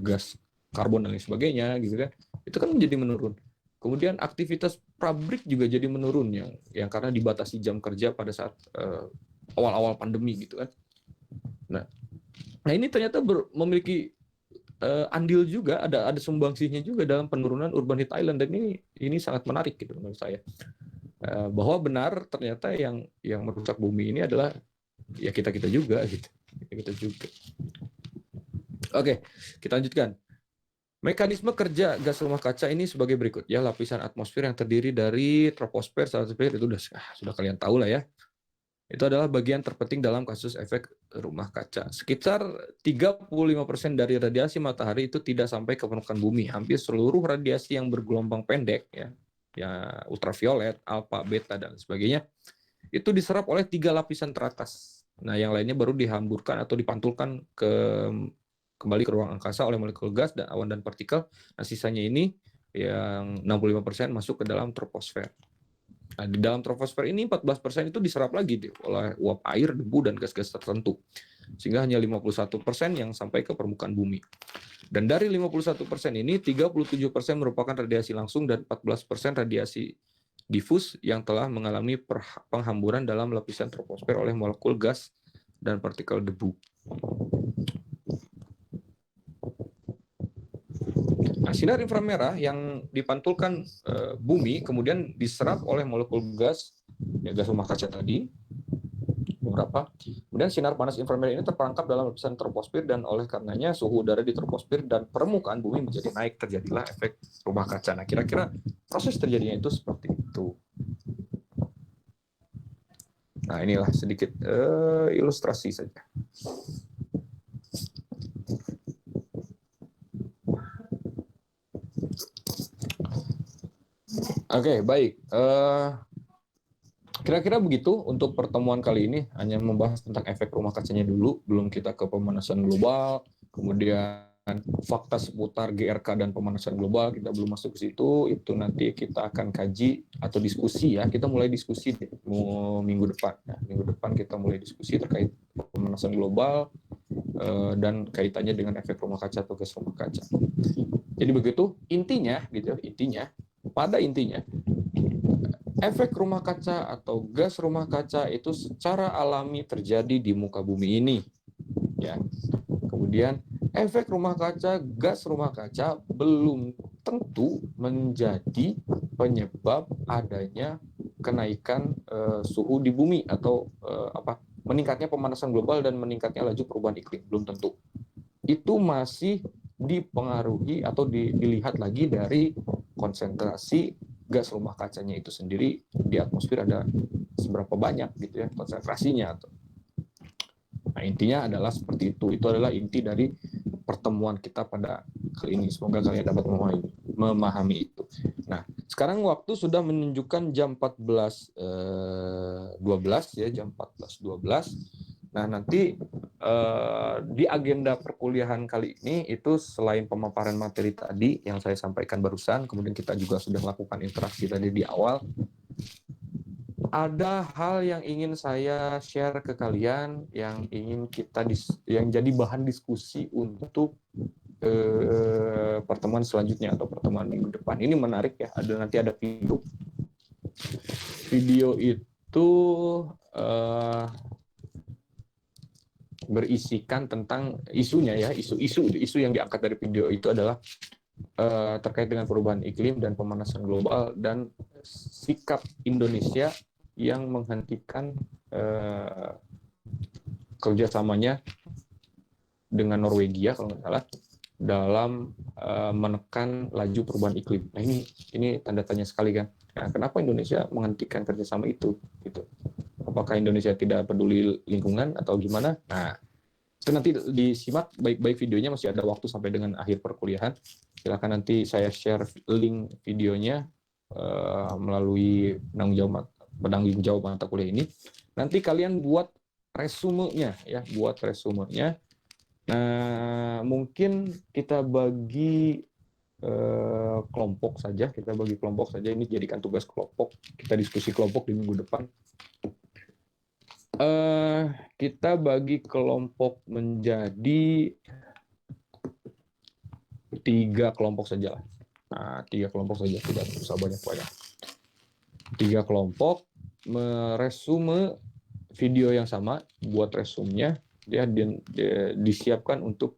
gas karbon dan lain sebagainya gitu kan. Itu kan menjadi menurun. Kemudian aktivitas pabrik juga jadi menurun yang karena dibatasi jam kerja pada saat awal-awal pandemi gitu kan. Nah ini ternyata memiliki andil juga, ada sumbangsihnya juga dalam penurunan urban heat island, dan ini sangat menarik gitu menurut saya. Bahwa benar ternyata yang merusak bumi ini adalah ya kita juga gitu. Kita juga. Oke, kita lanjutkan. Mekanisme kerja gas rumah kaca ini sebagai berikut ya. Lapisan atmosfer yang terdiri dari troposfer, stratosfer itu sudah kalian tahu lah ya. Itu adalah bagian terpenting dalam kasus efek rumah kaca. Sekitar 35% dari radiasi matahari itu tidak sampai ke permukaan bumi. Hampir seluruh radiasi yang bergelombang pendek ya ultraviolet, alfa, beta dan sebagainya itu diserap oleh 3 lapisan teratas. Nah, yang lainnya baru dihamburkan atau dipantulkan kembali ke ruang angkasa oleh molekul gas dan awan dan partikel. Nah, sisanya ini yang 65% masuk ke dalam troposfer. Nah, di dalam troposfer ini 14% itu diserap lagi oleh uap air, debu, dan gas-gas tertentu. Sehingga hanya 51% yang sampai ke permukaan bumi. Dan dari 51% ini, 37% merupakan radiasi langsung dan 14% radiasi difus yang telah mengalami penghamburan dalam lapisan troposfer oleh molekul gas dan partikel debu. Nah, sinar inframerah yang dipantulkan bumi kemudian diserap oleh molekul gas, ya gas rumah kaca tadi, beberapa. Kemudian sinar panas inframerah ini terperangkap dalam lapisan troposfer dan oleh karenanya suhu udara di troposfer dan permukaan bumi menjadi naik, terjadilah efek rumah kaca. Nah, kira-kira proses terjadinya itu seperti itu. Nah, inilah sedikit ilustrasi saja. Oke, baik. Kira-kira begitu untuk pertemuan kali ini. Hanya membahas tentang efek rumah kacanya dulu, belum kita ke pemanasan global, kemudian fakta seputar GRK dan pemanasan global, kita belum masuk ke situ. Itu nanti kita akan kaji atau diskusi ya. Kita mulai diskusi minggu depan. Nah, minggu depan kita mulai diskusi terkait pemanasan global dan kaitannya dengan efek rumah kaca atau gas rumah kaca. Jadi begitu intinya, pada intinya, efek rumah kaca atau gas rumah kaca itu secara alami terjadi di muka bumi ini. Ya. Kemudian efek rumah kaca, gas rumah kaca belum tentu menjadi penyebab adanya kenaikan suhu di bumi atau meningkatnya pemanasan global dan meningkatnya laju perubahan iklim, belum tentu. Itu masih dipengaruhi atau dilihat lagi dari konsentrasi gas rumah kacanya itu sendiri di atmosfer ada seberapa banyak gitu ya konsentrasinya. Nah, intinya adalah seperti itu. Itu adalah inti dari pertemuan kita pada kali ini. Semoga kalian dapat memahami itu. Nah, sekarang waktu sudah menunjukkan jam 14.12 ya, jam 14.12. Nah, nanti di agenda perkuliahan kali ini itu selain pemaparan materi tadi yang saya sampaikan barusan, kemudian kita juga sudah lakukan interaksi tadi di awal, ada hal yang ingin saya share ke kalian yang ingin yang jadi bahan diskusi untuk pertemuan selanjutnya atau pertemuan minggu depan. Ini menarik ya, nanti ada video. Video itu berisikan tentang isunya ya, isu yang diangkat dari video itu adalah terkait dengan perubahan iklim dan pemanasan global dan sikap Indonesia yang menghentikan kerjasamanya dengan Norwegia kalau nggak salah dalam menekan laju perubahan iklim. Nah, ini tanda tanya sekali kan. Nah, kenapa Indonesia menghentikan kerjasama itu? Gitu. Apakah Indonesia tidak peduli lingkungan atau gimana? Nah, itu nanti disimak baik-baik videonya, masih ada waktu sampai dengan akhir perkuliahan. Silakan nanti saya share link videonya melalui penanggung jawab penanggung jawab mata kuliah ini. Nanti kalian buat resumenya ya, buat resumenya. Nah, mungkin kita bagi kelompok saja, ini jadikan tugas kelompok, kita diskusi kelompok di minggu depan. Kita bagi kelompok menjadi 3 kelompok saja lah. Nah, 3 kelompok saja, tidak usah banyak-banyak. 3 kelompok meresume video yang sama, buat resumnya, dia disiapkan untuk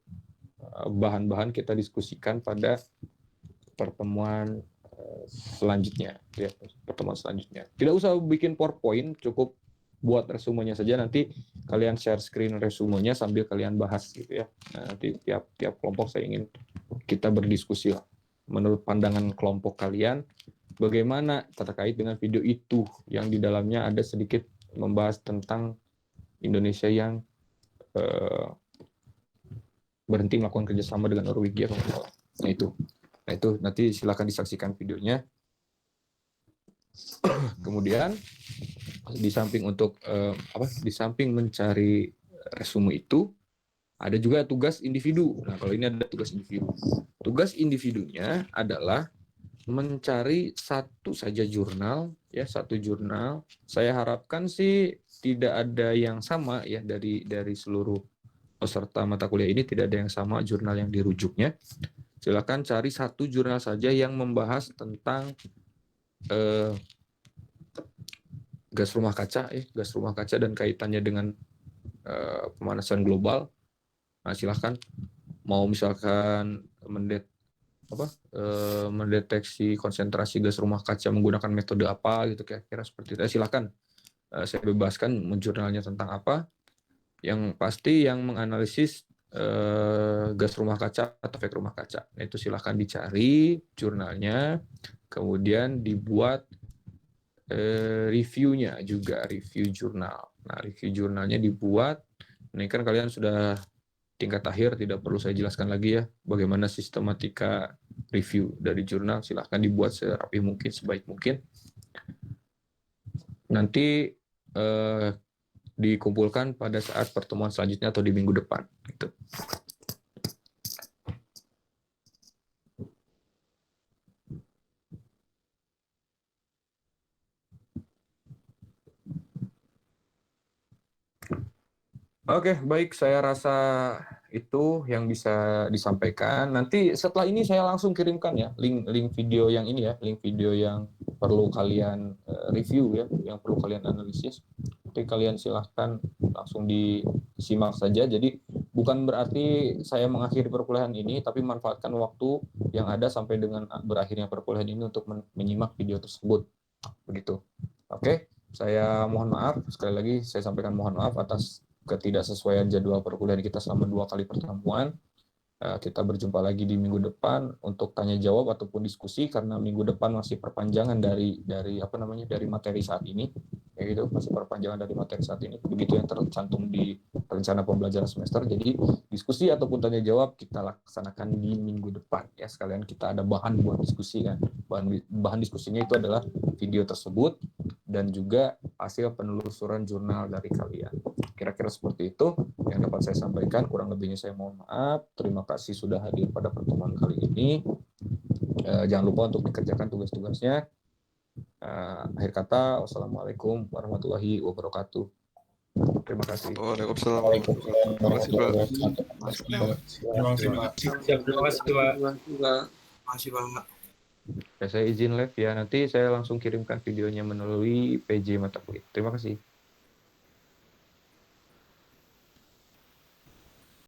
bahan-bahan kita diskusikan pada pertemuan selanjutnya. Ya, pertemuan selanjutnya. Tidak usah bikin PowerPoint, cukup buat resumenya saja. Nanti kalian share screen resumenya sambil kalian bahas gitu ya. Nah, nanti tiap kelompok saya ingin kita berdiskusi lah. Menurut pandangan kelompok kalian, bagaimana terkait dengan video itu yang di dalamnya ada sedikit membahas tentang Indonesia yang berhenti melakukan kerjasama dengan Norwegia. Nah itu nanti silakan disaksikan videonya. Kemudian di samping di samping mencari resume itu ada juga tugas individu. Nah, kalau ini ada tugas individu. Tugas individunya adalah mencari satu saja jurnal, ya, satu jurnal. Saya harapkan sih tidak ada yang sama ya dari seluruh peserta mata kuliah ini, tidak ada yang sama jurnal yang dirujuknya. Silakan cari satu jurnal saja yang membahas tentang gas rumah kaca dan kaitannya dengan pemanasan global. Nah, silakan mau misalkan mendeteksi konsentrasi gas rumah kaca menggunakan metode apa gitu, kira-kira seperti itu. Silakan, saya bebaskan jurnalnya tentang apa. Yang pasti yang menganalisis gas rumah kaca atau efek rumah kaca. Nah, itu silahkan dicari jurnalnya, kemudian dibuat reviewnya juga, review jurnal. Nah, review jurnalnya dibuat. Ini kan kalian sudah tingkat akhir, tidak perlu saya jelaskan lagi ya bagaimana sistematika review dari jurnal. Silahkan dibuat serapi mungkin, sebaik mungkin. Nanti dikumpulkan pada saat pertemuan selanjutnya atau di minggu depan. Gitu. Oke, baik. Saya rasa itu yang bisa disampaikan. Nanti setelah ini saya langsung kirimkan ya link video yang ini ya, link video yang perlu kalian review ya, yang perlu kalian analisis. Nanti kalian silahkan langsung disimak saja. Jadi bukan berarti saya mengakhiri perkuliahan ini, tapi manfaatkan waktu yang ada sampai dengan berakhirnya perkuliahan ini untuk menyimak video tersebut. Begitu. Oke, saya mohon maaf. Sekali lagi saya sampaikan mohon maaf atas ketidaksesuaian jadwal perkuliahan kita selama 2 kali pertemuan. Kita berjumpa lagi di minggu depan untuk tanya jawab ataupun diskusi, karena minggu depan masih perpanjangan dari materi saat ini. Ya gitu, masih perpanjangan dari materi saat ini. Begitu yang tercantum di rencana pembelajaran semester. Jadi diskusi ataupun tanya jawab kita laksanakan di minggu depan ya. Sekalian kita ada bahan buat diskusi kan. Bahan diskusinya itu adalah video tersebut dan juga hasil penelusuran jurnal dari kalian. Kira-kira seperti itu yang dapat saya sampaikan. Kurang lebihnya saya mohon maaf. Terima kasih sudah hadir pada pertemuan kali ini. Jangan lupa untuk dikerjakan tugas-tugasnya. Akhir kata, wassalamualaikum warahmatullahi wabarakatuh. Terima kasih. Waalaikumsalam. Terima kasih, Pak. Terima kasih, Pak. Ya, saya izin live ya. Nanti saya langsung kirimkan videonya melalui PJ mata kuliah. Terima kasih.